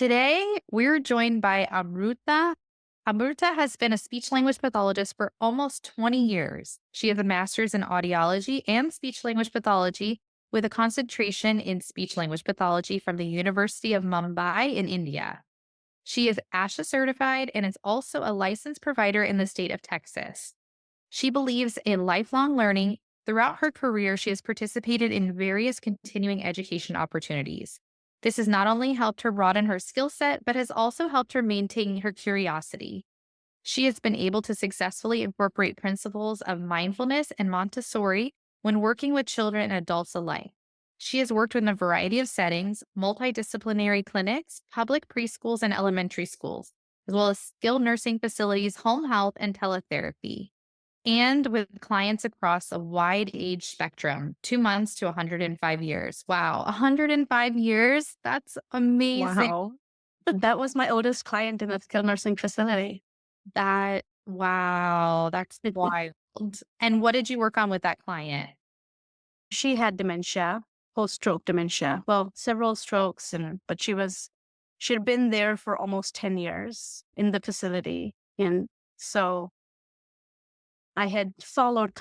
Today, we're joined by Amruta. Amruta has been a speech language pathologist for almost 20 years. She has a master's in audiology and speech language pathology with a concentration in speech language pathology from the University of Mumbai in India. She is ASHA certified and is also a licensed provider in the state of Texas. She believes in lifelong learning. Throughout her career, she has participated in various continuing education opportunities. This has not only helped her broaden her skill set, but has also helped her maintain her curiosity. She has been able to successfully incorporate principles of mindfulness and Montessori when working with children and adults alike. She has worked in a variety of settings, multidisciplinary clinics, public preschools, and elementary schools, as well as skilled nursing facilities, home health, and teletherapy, and with clients across a wide age spectrum, 2 months to 105 years. Wow, 105 years? That's amazing. Wow. That was my oldest client in a skilled nursing facility. Wow, that's wild. And what did you work on with that client? She had dementia, post-stroke dementia. Well, several strokes, but she'd been there for almost 10 years in the facility. And so I had followed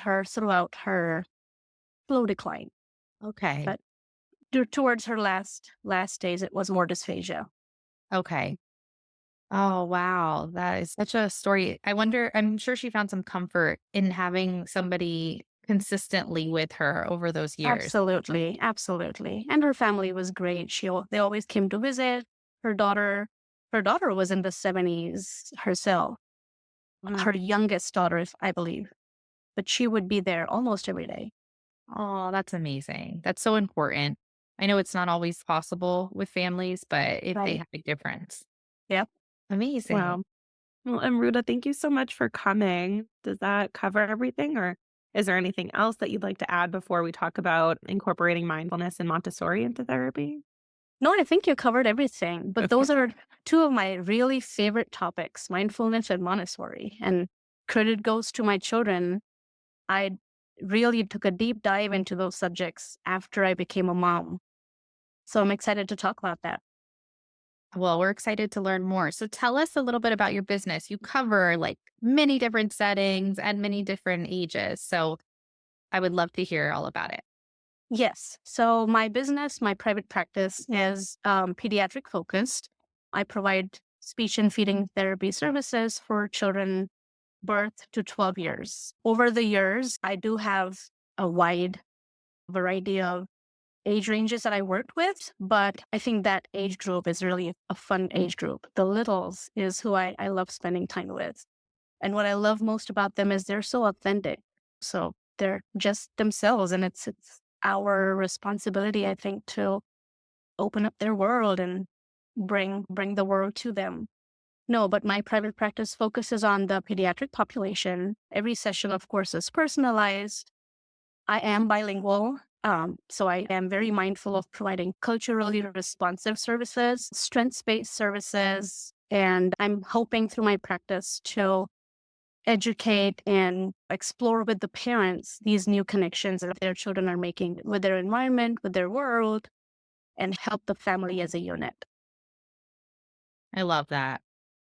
her throughout her slow decline. Okay. But towards her last days, it was more dysphagia. Okay. Oh, wow. That is such a story. I'm sure she found some comfort in having somebody consistently with her over those years. Absolutely, absolutely. And her family was great. They always came to visit. Her daughter, her daughter was in the 70s herself. Wow. Her youngest daughter, I believe, but she would be there almost every day. Oh, that's amazing. That's so important. I know it's not always possible with families, but they Right. have a difference. Yep. Amazing. Wow. Well, Amruta, thank you so much for coming. Does that cover everything, or is there anything else that you'd like to add before we talk about incorporating mindfulness and Montessori into therapy? No, I think you covered everything, but Okay. those are two of my really favorite topics, mindfulness and Montessori. And credit goes to my children. I really took a deep dive into those subjects after I became a mom. So I'm excited to talk about that. Well, we're excited to learn more. So tell us a little bit about your business. You cover like many different settings and many different ages. So I would love to hear all about it. Yes. So my business, my private practice is pediatric focused. I provide speech and feeding therapy services for children birth to 12 years. Over the years, I do have a wide variety of age ranges that I worked with, but I think that age group is really a fun age group. The littles is who I love spending time with. And what I love most about them is they're so authentic. So they're just themselves. And it's our responsibility, I think, to open up their world and bring the world to them. No, but my private practice focuses on the pediatric population. Every session, of course, is personalized. I am bilingual. So I am very mindful of providing culturally responsive services, strengths-based services, and I'm hoping through my practice to educate and explore with the parents these new connections that their children are making with their environment, with their world, and help the family as a unit. I love that.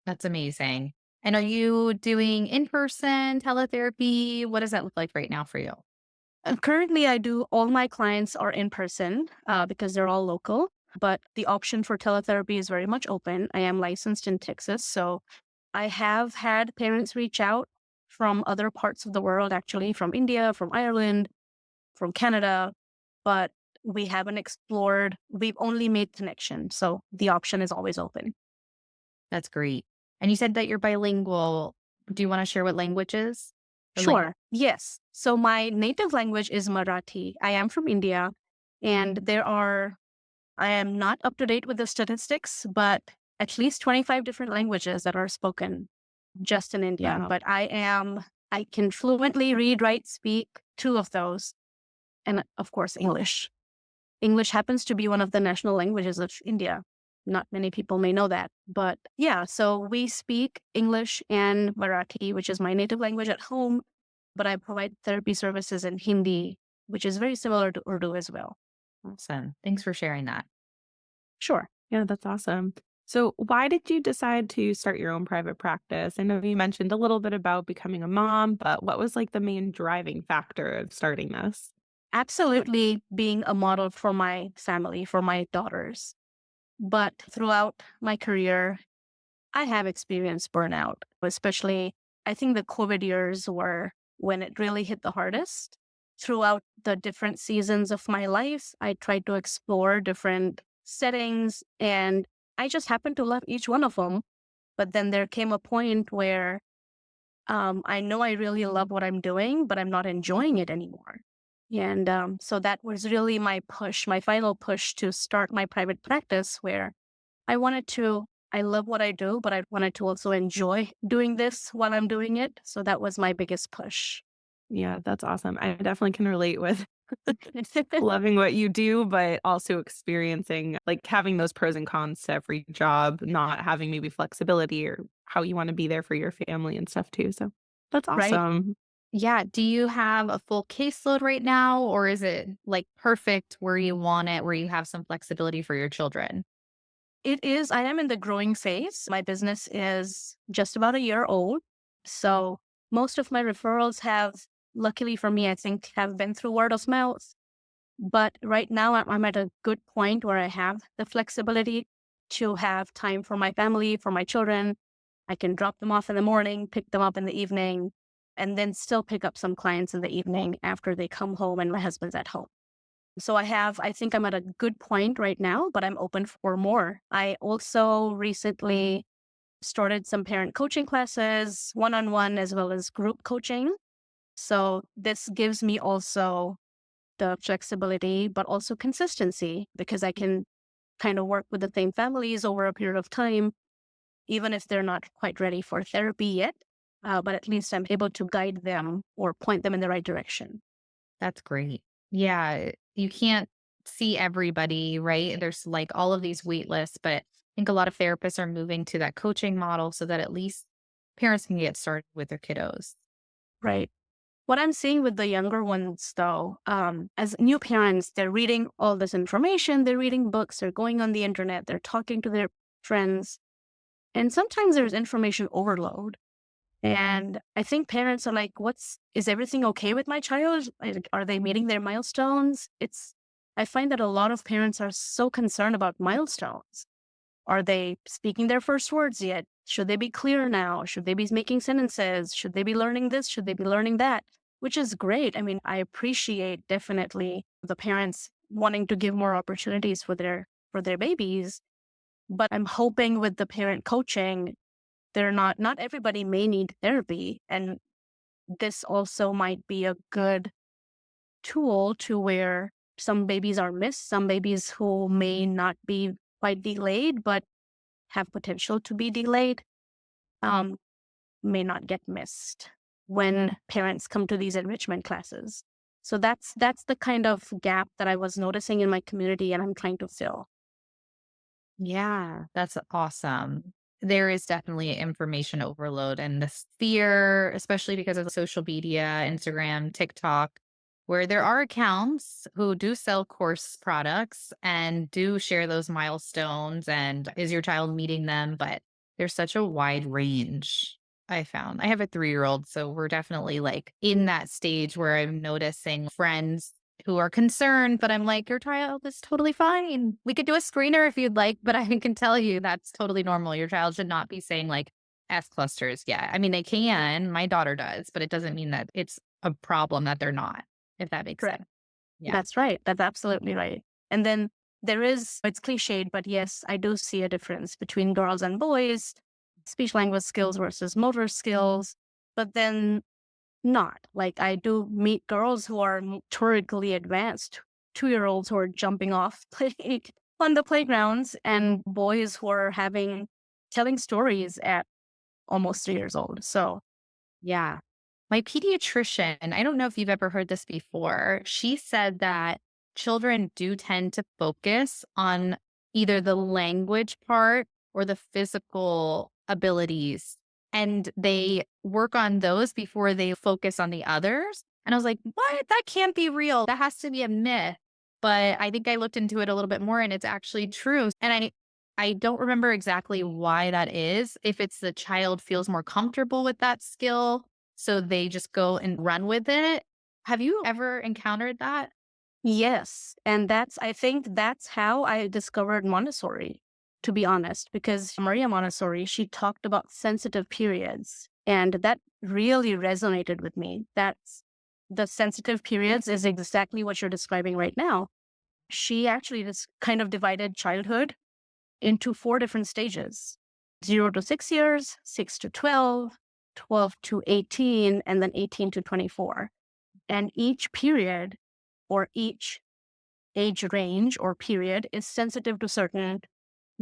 That's amazing. And are you doing in person teletherapy? What does that look like right now for you? Currently, I do all my clients are in person because they're all local, but the option for teletherapy is very much open. I am licensed in Texas, so I have had parents reach out from other parts of the world, actually, from India, from Ireland, from Canada, but we haven't explored. We've only made connection. So the option is always open. That's great. And you said that you're bilingual. Do you want to share what languages? Or Sure. Yes. So my native language is Marathi. I am from India, and I am not up to date with the statistics, but at least 25 different languages that are spoken just in India. Wow. But I can fluently read, write, speak two of those. And of course, English. English happens to be one of the national languages of India. Not many people may know that. But yeah, so we speak English and Marathi, which is my native language at home, but I provide therapy services in Hindi, which is very similar to Urdu as well. Awesome. Thanks for sharing that. Sure. Yeah, that's awesome. So, why did you decide to start your own private practice? I know you mentioned a little bit about becoming a mom, but what was like the main driving factor of starting this? Absolutely being a model for my family, for my daughters. But throughout my career, I have experienced burnout, especially I think the COVID years were when it really hit the hardest. Throughout the different seasons of my life, I tried to explore different settings and I just happened to love each one of them. But then there came a point where I know I really love what I'm doing, but I'm not enjoying it anymore. And so that was really my push, my final push to start my private practice where I love what I do, but I wanted to also enjoy doing this while I'm doing it. So that was my biggest push. Yeah, that's awesome. I definitely can relate with loving what you do, but also experiencing like having those pros and cons to every job, not having maybe flexibility or how you want to be there for your family and stuff too. So that's Right. awesome. Yeah. Do you have a full caseload right now, or is it like perfect where you want it, where you have some flexibility for your children? It is, I am in the growing phase. My business is just about a year old. So most of my referrals have, luckily for me, I think, have been through word of mouth. But right now, I'm at a good point where I have the flexibility to have time for my family, for my children. I can drop them off in the morning, pick them up in the evening, and then still pick up some clients in the evening after they come home and my husband's at home. So I think I'm at a good point right now, but I'm open for more. I also recently started some parent coaching classes, one on one, as well as group coaching. So this gives me also the flexibility, but also consistency because I can kind of work with the same families over a period of time, even if they're not quite ready for therapy yet. But at least I'm able to guide them or point them in the right direction. That's great. Yeah, you can't see everybody, right? There's like all of these wait lists, but I think a lot of therapists are moving to that coaching model so that at least parents can get started with their kiddos. Right. What I'm seeing with the younger ones, though, as new parents, they're reading all this information, they're reading books, they're going on the internet, they're talking to their friends. And sometimes there's information overload. And I think parents are like, is everything okay with my child? Like, are they meeting their milestones? I find that a lot of parents are so concerned about milestones. Are they speaking their first words yet? Should they be clear now? Should they be making sentences? Should they be learning this? Should they be learning that? Which is great. I mean, I appreciate definitely the parents wanting to give more opportunities for their babies, but I'm hoping with the parent coaching, they're not everybody may need therapy, and this also might be a good tool to where some babies are missed, some babies who may not be quite delayed but have potential to be delayed um, may not get missed when parents come to these enrichment classes. So that's the kind of gap that I was noticing in my community and I'm trying to fill. Yeah, that's awesome. There is definitely information overload and this fear, especially because of social media, Instagram, TikTok, where there are accounts who do sell course products and do share those milestones. And is your child meeting them? But there's such a wide range. I found I have a 3-year old, so we're definitely like in that stage where I'm noticing friends who are concerned, but I'm like, "Your child is totally fine. We could do a screener if you'd like, but I can tell you that's totally normal. Your child should not be saying like S clusters." Yeah. I mean, they can. My daughter does, but it doesn't mean that it's a problem that they're not, if that makes Correct. sense. Yeah. That's right. That's absolutely right. And then it's cliched, but yes, I do see a difference between girls and boys, speech language skills versus motor skills. But then not. Like I do meet girls who are motorically advanced, 2 year olds who are jumping off on the playgrounds, and boys who are telling stories at almost 3 years old. So Yeah. My pediatrician, I don't know if you've ever heard this before. She said that children do tend to focus on either the language part or the physical abilities. And they work on those before they focus on the others. And I was like, what? That can't be real. That has to be a myth. But I think I looked into it a little bit more and it's actually true. And I don't remember exactly why that is. If it's the child feels more comfortable with that skill, so they just go and run with it. Have you ever encountered that? Yes. And I think that's how I discovered Montessori, to be honest, because Maria Montessori, she talked about sensitive periods. And that really resonated with me. That's the sensitive periods is exactly what you're describing right now. She actually just kind of divided childhood into four different stages: 0 to 6 years, 6 to 12, 12 to 18, and then 18 to 24. And each period or each age range or period is sensitive to certain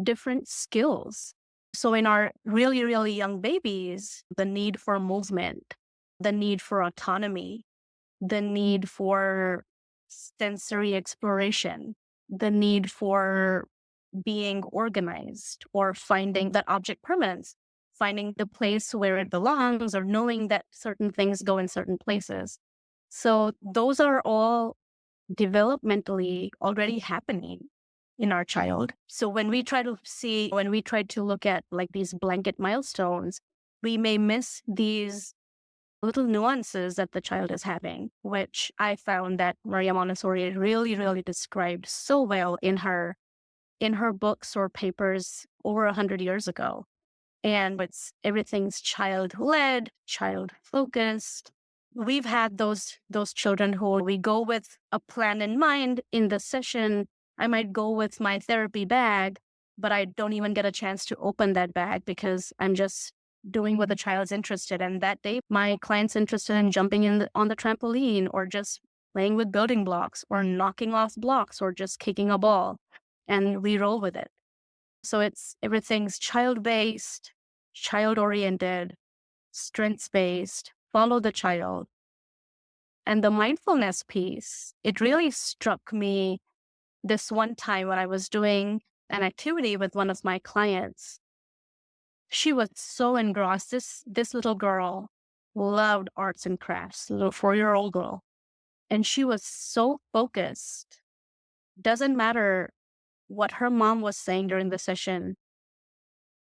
different skills. So in our really, really young babies, the need for movement, the need for autonomy, the need for sensory exploration, the need for being organized or finding that object permanence, finding the place where it belongs or knowing that certain things go in certain places. So those are all developmentally already happening in our child. So when we try to look at like these blanket milestones, we may miss these little nuances that the child is having, which I found that Maria Montessori really, really described so well in her books or papers over 100 years ago. And everything's child led, child focused. We've had those children who we go with a plan in mind in the session. I might go with my therapy bag, but I don't even get a chance to open that bag because I'm just doing what the child's interested in. That day, my client's interested in jumping on the trampoline or just playing with building blocks or knocking off blocks or just kicking a ball, and we roll with it. So everything's child-based, child-oriented, strengths-based, follow the child. And the mindfulness piece, it really struck me this one time when I was doing an activity with one of my clients. She was so engrossed. This little girl loved arts and crafts, little 4-year-old girl. And she was so focused. Doesn't matter what her mom was saying during the session.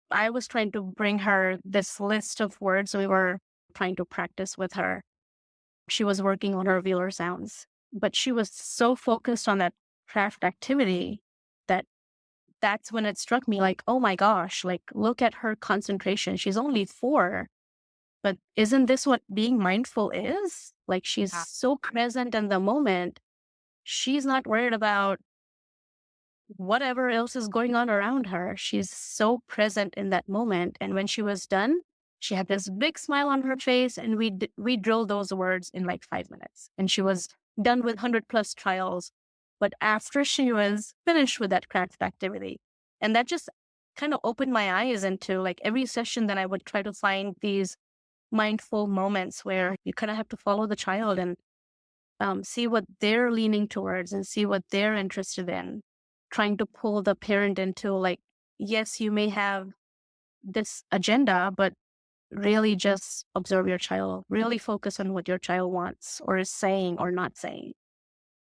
I was trying to bring her this list of words we were trying to practice with her. She was working on her velar sounds, but she was so focused on that craft activity that that's when it struck me like, oh my gosh, like look at her concentration. She's only 4, but isn't this what being mindful is? Like she's Yeah. so present in the moment. She's not worried about whatever else is going on around her. She's so present in that moment. And when she was done, she had this big smile on her face, and we drilled those words in like 5 minutes. And she was done with 100+ trials. But after she was finished with that craft activity, and that just kind of opened my eyes into like every session that I would try to find these mindful moments where you kind of have to follow the child and see what they're leaning towards and see what they're interested in, trying to pull the parent into like, yes, you may have this agenda, but really just observe your child, really focus on what your child wants or is saying or not saying.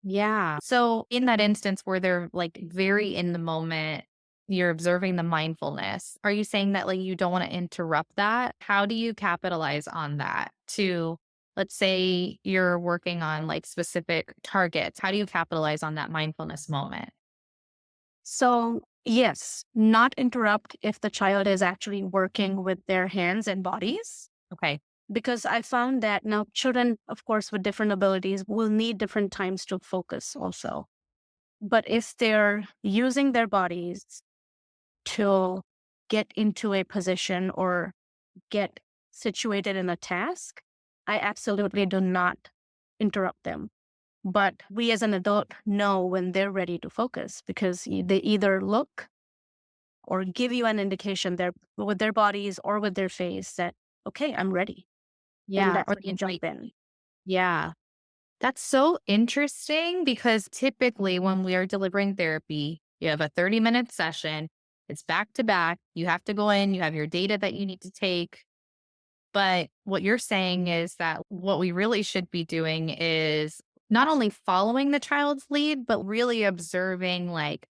Yeah. So in that instance where they're like very in the moment, you're observing the mindfulness. Are you saying that like you don't want to interrupt that? How do you capitalize on that to, let's say you're working on like specific targets? How do you capitalize on that mindfulness moment? So, yes, not interrupt if the child is actually working with their hands and bodies. Okay. Because I found that now children, of course, with different abilities will need different times to focus also. But if they're using their bodies to get into a position or get situated in a task, I absolutely do not interrupt them. But we as an adult know when they're ready to focus because they either look or give you an indication there with their bodies or with their face that, okay, I'm ready. And Yeah. that's Or when the you jump in. yeah. That's so interesting because typically when we are delivering therapy, you have a 30-minute session, it's back to back. You have to go in, you have your data that you need to take. But what you're saying is that what we really should be doing is not only following the child's lead, but really observing like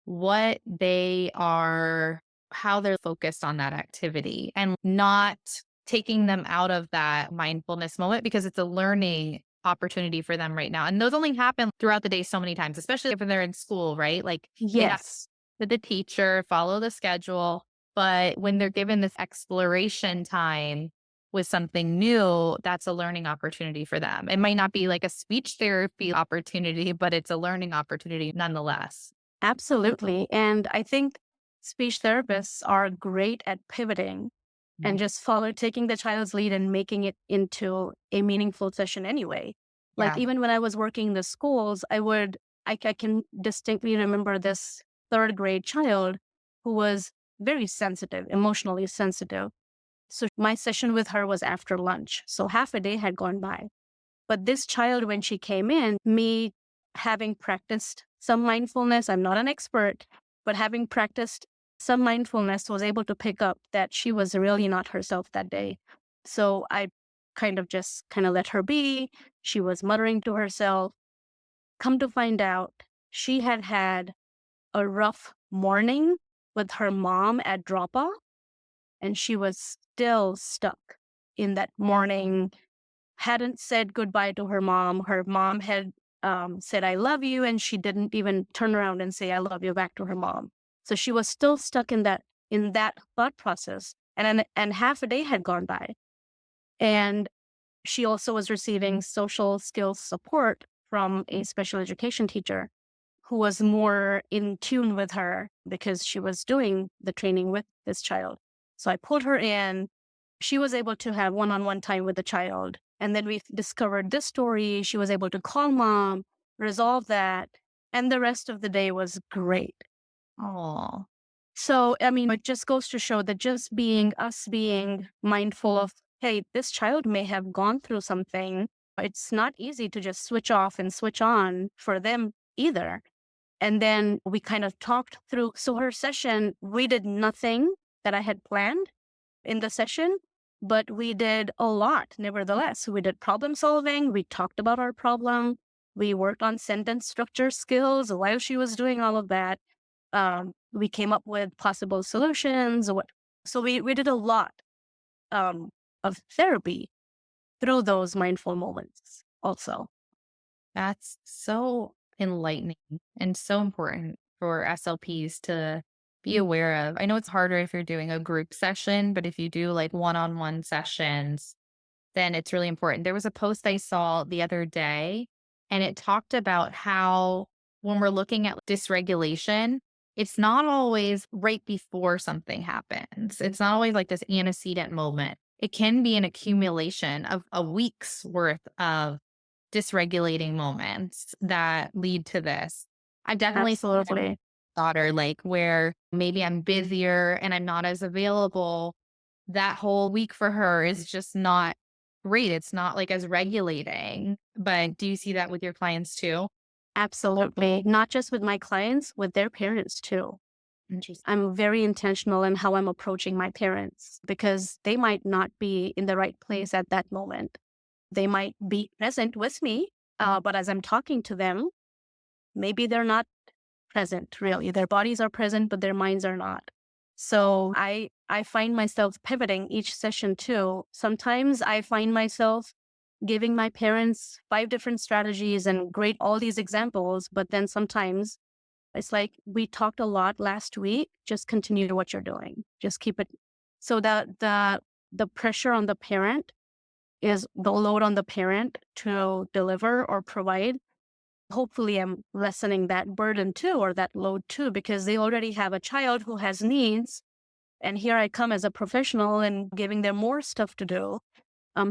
what they are, how they're focused on that activity and not taking them out of that mindfulness moment because it's a learning opportunity for them right now. And those only happen throughout the day so many times, especially if they're in school, right? Like they have Yes, to the teacher, follow the schedule. But when they're given this exploration time with something new, that's a learning opportunity for them. It might not be like a speech therapy opportunity, but it's a learning opportunity nonetheless. absolutely. And I think speech therapists are great at pivoting and Mhm. just taking the child's lead and making it into a meaningful session anyway. Like Yeah. even when I was working in the schools, I can distinctly remember this third grade child who was very sensitive, emotionally sensitive. So my session with her was after lunch. So half a day had gone by. But this child, when she came in, me having practiced some mindfulness, I'm not an expert, but having practiced some mindfulness, was able to pick up that she was really not herself that day. So I kind of let her be. She was muttering to herself. Come to find out, she had had a rough morning with her mom at drop off, and she was still stuck in that morning, hadn't said goodbye to her mom. Her mom had said, I love you. And she didn't even turn around and say, I love you back to her mom. So she was still stuck in that thought process. And half a day had gone by. And she also was receiving social skills support from a special education teacher who was more in tune with her because she was doing the training with this child. So I pulled her in. She was able to have one on one time with the child. And then we discovered this story. She was able to call mom, resolve that. And the rest of the day was great. Oh, So, I mean, it just goes to show that just being mindful of, hey, this child may have gone through something. It's not easy to just switch off and switch on for them either. And then we kind of talked through. So her session, we did nothing that I had planned in the session, but we did a lot nevertheless. We did problem solving. We talked about our problem. We worked on sentence structure skills while she was doing all of that. We came up with possible solutions. So we did a lot um, of therapy through those mindful moments also. that's so enlightening and so important for SLPs to be aware of. I know it's harder if you're doing a group session, but if you do like one on one sessions, then it's really important. There was a post I saw the other day, and it talked about how when we're looking at dysregulation, it's not always right before something happens. It's not always like this antecedent moment. It can be an accumulation of a week's worth of dysregulating moments that lead to this. I've definitely seen it in my Absolutely. daughter, like where maybe I'm busier and I'm not as available. That whole week for her is just not great. It's not like as regulating. But do you see that with your clients too? Absolutely. Not just with my clients, with their parents too. Interesting. I'm very intentional in how I'm approaching my parents because they might not be in the right place at that moment. They might be present with me, but as I'm talking to them, maybe they're not present really. Their bodies are present, but their minds are not. So I find myself pivoting each session too. Sometimes I find myself giving my parents five different strategies and great all these examples, but then sometimes it's like, we talked a lot last week. Just continue what you're doing. Just keep it. So that the pressure on the parent is the load on the parent to deliver or provide. Hopefully, I'm lessening that burden too, or that load too, because they already have a child who has needs. And here I come as a professional and giving them more stuff to do.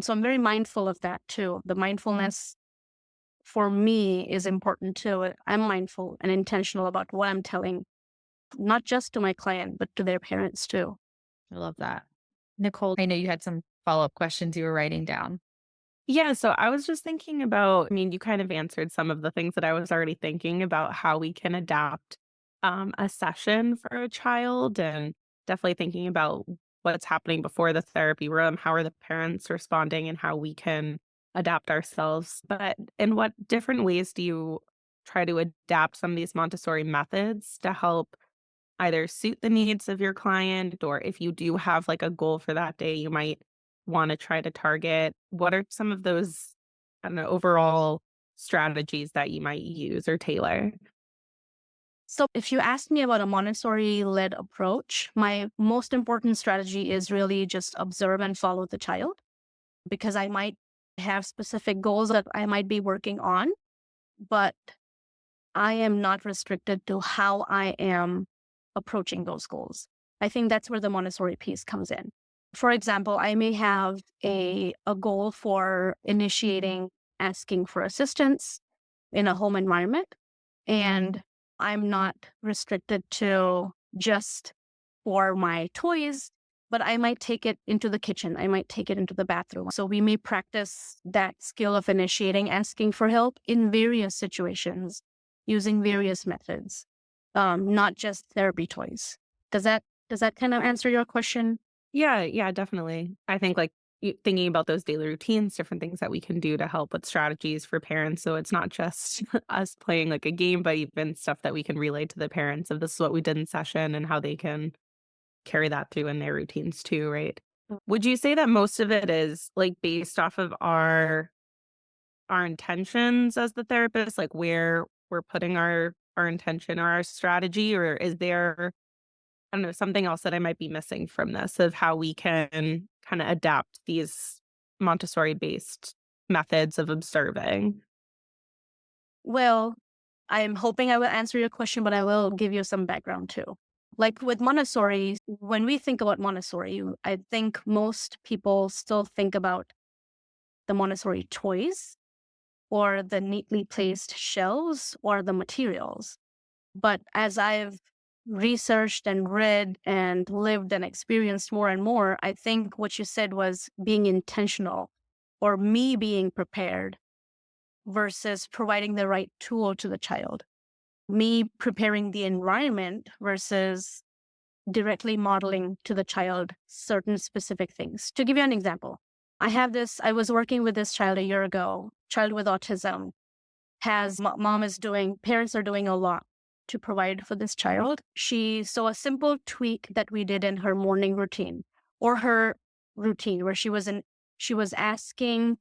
So I'm very mindful of that too. The mindfulness for me is important too. I'm mindful and intentional about what I'm telling, not just to my client, but to their parents too. I love that. Nicole, I know you had some follow up questions you were writing down. Yeah, so I was just thinking about, I mean, you kind of answered some of the things that I was already thinking about how we can adapt a session for a child, and definitely thinking about what's happening before the therapy room, how are the parents responding, and how we can adapt ourselves. But in what different ways do you try to adapt some of these Montessori methods to help either suit the needs of your client, or if you do have like a goal for that day, you might want to try to target. What are some of those, I don't know, overall strategies that you might use or tailor? So if you ask me about a Montessori-led approach, my most important strategy is really just observe and follow the child, because I might have specific goals that I might be working on, but I am not restricted to how I am approaching those goals. I think that's where the Montessori piece comes in. For example, I may have a goal for initiating asking for assistance in a home environment, and I'm not restricted to just for my toys, but I might take it into the kitchen. I might take it into the bathroom. So we may practice that skill of initiating asking for help in various situations using various methods, not just therapy toys. Does that kind of answer your question? Yeah, yeah, definitely. I think like thinking about those daily routines, different things that we can do to help with strategies for parents. So it's not just us playing like a game, but even stuff that we can relay to the parents of this is what we did in session and how they can carry that through in their routines too, right? Would you say that most of it is like based off of our intentions as the therapist, like where we're putting our intention or our strategy, or is there, I don't know, something else that I might be missing from this of how we can kind of adapt these Montessori based methods of observing? Well, I'm hoping I will answer your question, but I will give you some background too. Like with Montessori, when we think about Montessori, I think most people still think about the Montessori toys or the neatly placed shelves or the materials. But as I've researched and read and lived and experienced more and more, I think what you said was being intentional or me being prepared versus providing the right tool to the child. Me preparing the environment versus directly modeling to the child certain specific things. To give you an example, I was working with this child a year ago, child with autism, parents are doing a lot to provide for this child. She saw a simple tweak that we did in her morning routine or her routine where she was asking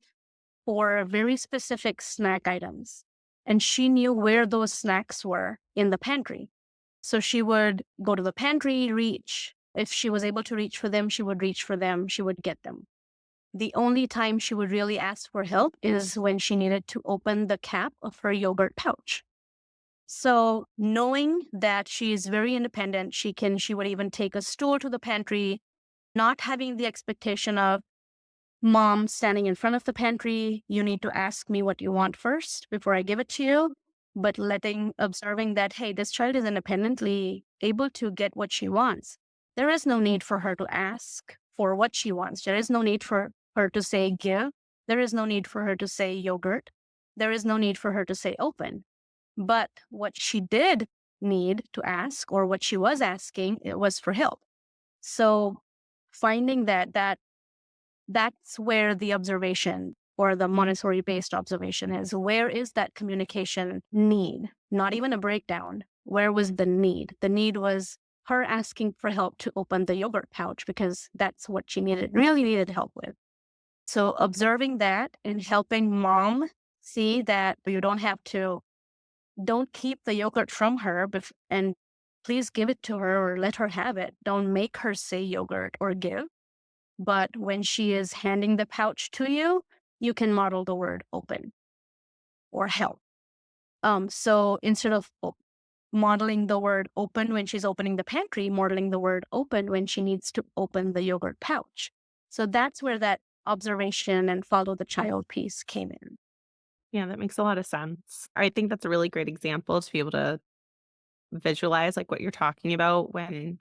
for very specific snack items. And she knew where those snacks were in the pantry. So she would go to the pantry, reach. If she was able to reach for them, she would reach for them, she would get them. The only time she would really ask for help is when she needed to open the cap of her yogurt pouch. So knowing that she is very independent, she would even take a stool to the pantry, not having the expectation of mom standing in front of the pantry, you need to ask me what you want first before I give it to you. But observing that, hey, this child is independently able to get what she wants. There is no need for her to ask for what she wants. There is no need for her to say give. There is no need for her to say yogurt. There is no need for her to say open. But what she did need to ask, or what she was asking, it was for help. So finding that's where the observation or the Montessori based observation is. Where is that communication need? Not even a breakdown. Where was the need? The need was her asking for help to open the yogurt pouch because that's what she really needed help with. So observing that and helping mom see that don't keep the yogurt from her and please give it to her or let her have it. Don't make her say yogurt or give. But when she is handing the pouch to you, you can model the word open or help. So instead of modeling the word open when she's opening the pantry, modeling the word open when she needs to open the yogurt pouch. So that's where that observation and follow the child piece came in. Yeah, that makes a lot of sense. I think that's a really great example to be able to visualize like what you're talking about when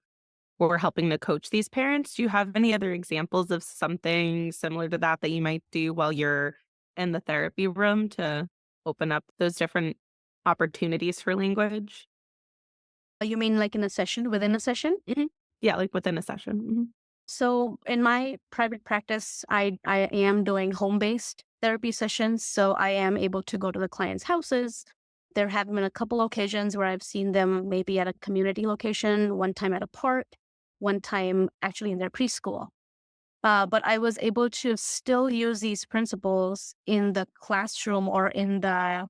we're helping to coach these parents. Do you have any other examples of something similar to that that you might do while you're in the therapy room to open up those different opportunities for language? You mean like in a session, within a session? Mhm. Yeah, like within a session. Mhm. So in my private practice, I am doing home-based therapy sessions. So I am able to go to the clients' houses There have been a couple occasions where I've seen them maybe at a community location, one time at a park, one time actually in their preschool. But I was able to still use these principles in the classroom or in the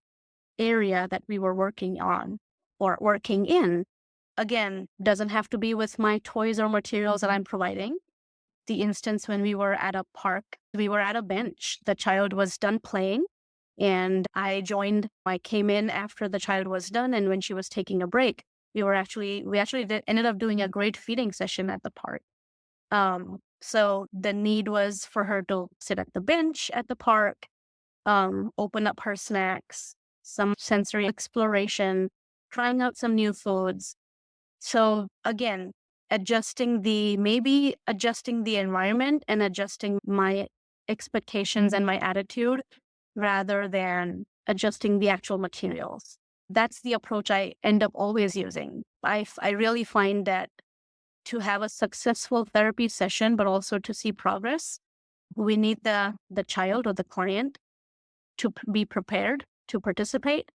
area that we were working on or working in. Again, doesn't have to be with my toys or materials that I'm providing. The instance when we were at a park, we were at a bench. The child was done playing and I joined. I came in after the child was done, and when she was taking a break, ended up doing a great feeding session at the park. So the need was for her to sit at the bench at the park, open up her snacks, some sensory exploration, trying out some new foods. So again, maybe adjusting the environment and adjusting my expectations and my attitude rather than adjusting the actual materials. That's the approach I end up always using. I really find that to have a successful therapy session, but also to see progress, we need the child or the client to be prepared to participate.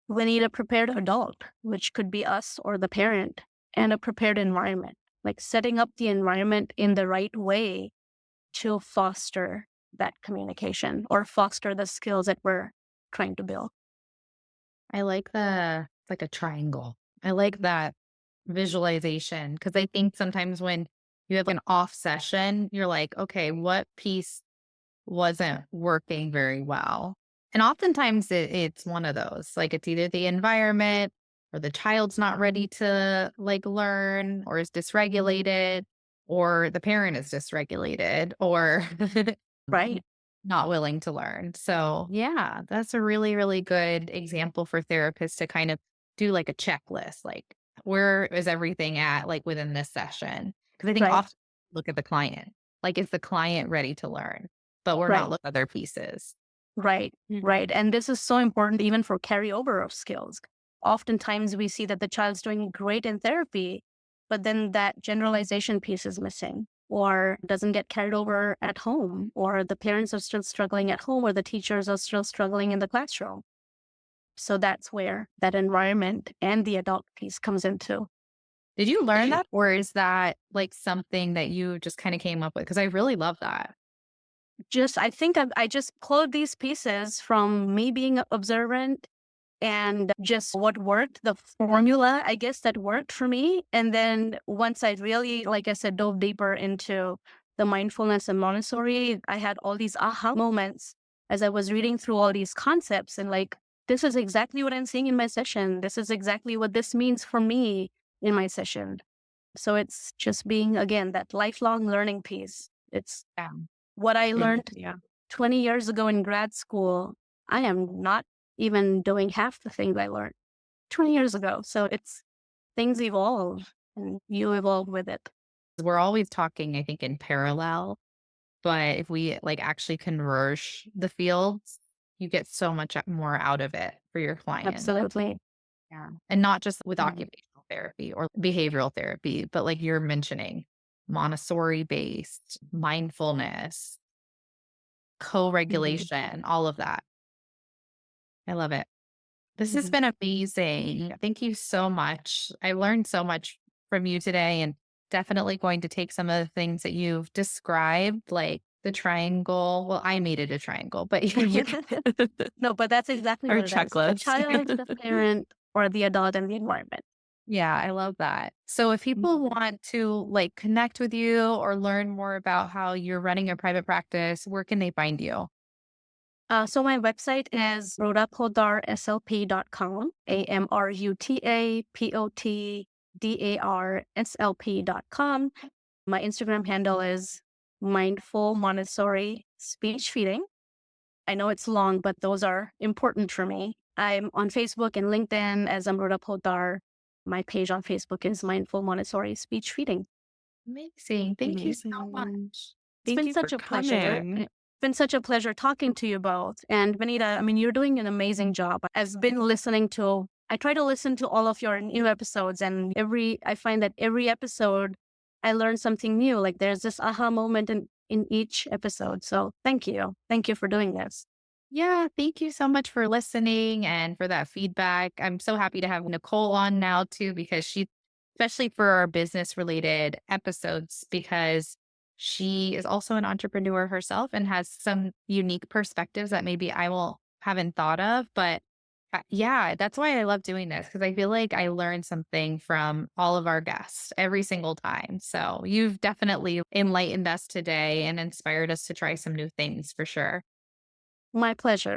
We need a prepared adult, which could be us or the parent, and a prepared environment, like setting up the environment in the right way to foster that communication or foster the skills that we're trying to build. I like it's like a triangle. I like that visualization because I think sometimes when you have an off session, you're like, okay, what piece wasn't working very well? And oftentimes it's one of those, like it's either the environment or the child's not ready to like learn or is dysregulated or the parent is dysregulated or Right. not willing to learn. So, yeah, that's a really, really good example for therapists to kind of do like a checklist. Like, where is everything at, like within this session? Because I think Right. often look at the client, like, is the client ready to learn? But we're not Right. looking at other pieces. Right. Right. And this is so important even for carryover of skills. Oftentimes we see that the child's doing great in therapy, but then that generalization piece is missing or doesn't get carried over at home, or the parents are still struggling at home, or the teachers are still struggling in the classroom. So that's where that environment and the adult piece comes into. Did you learn that? Or is that like something that you just kind of came up with? Because I really love that. I think I just pulled these pieces from me being observant and just what worked, the formula, I guess, that worked for me. And then once I really, like I said, dove deeper into the mindfulness and Montessori, I had all these aha moments as I was reading through all these concepts and like, this is exactly what I'm seeing in my session. This is exactly what this means for me in my session. So it's just being, again, that lifelong learning piece. It's Yeah. what I learned Yeah. 20 years ago in grad school. I am not even doing half the things I learned 20 years ago. So things evolve and you evolve with it. We're always talking, I think, in parallel. But if we like actually converge the fields, you get so much more out of it for your client. Absolutely. Yeah. And not just with Mhm. occupational therapy or behavioral therapy, but like you're mentioning, Montessori based, mindfulness, co regulation, all of that. I love it. This has Mhm. been amazing. Thank you so much. I learned so much from you today and definitely going to take some of the things that you've described, like the triangle. Well, I made it a triangle, but you No, but that's exactly Our what it is. The checklist. child, the parent, or the adult and the environment. yeah, I love that. So if people want to like connect with you or learn more about how you're running your private practice, where can they find you? So my website is amrutapotdarslp.com, amrutapotdarslp.com. My Instagram handle is Mindful Montessori Speech Feeding. I know it's long, but those are important for me. I'm on Facebook and LinkedIn as Amruta Potdar. My page on Facebook is Mindful Montessori Speech Feeding. Amazing. Thank you so Amazing. much. It's Thank been you for such a pleasure. coming. It's been such a pleasure talking to you both. And Vanita, I mean, you're doing an amazing job. I try to listen to all of your new episodes, and I find that every episode I learn something new. Like there's this aha moment in each episode. So thank you. Thank you for doing this. Yeah, thank you so much for listening and for that feedback. I'm so happy to have Nicole on now too, because especially for our business related episodes, because she is also an entrepreneur herself and has some unique perspectives that maybe I will haven't thought of. But yeah, that's why I love doing this because I feel like I learn something from all of our guests every single time. So you've definitely enlightened us today and inspired us to try some new things for sure. My pleasure.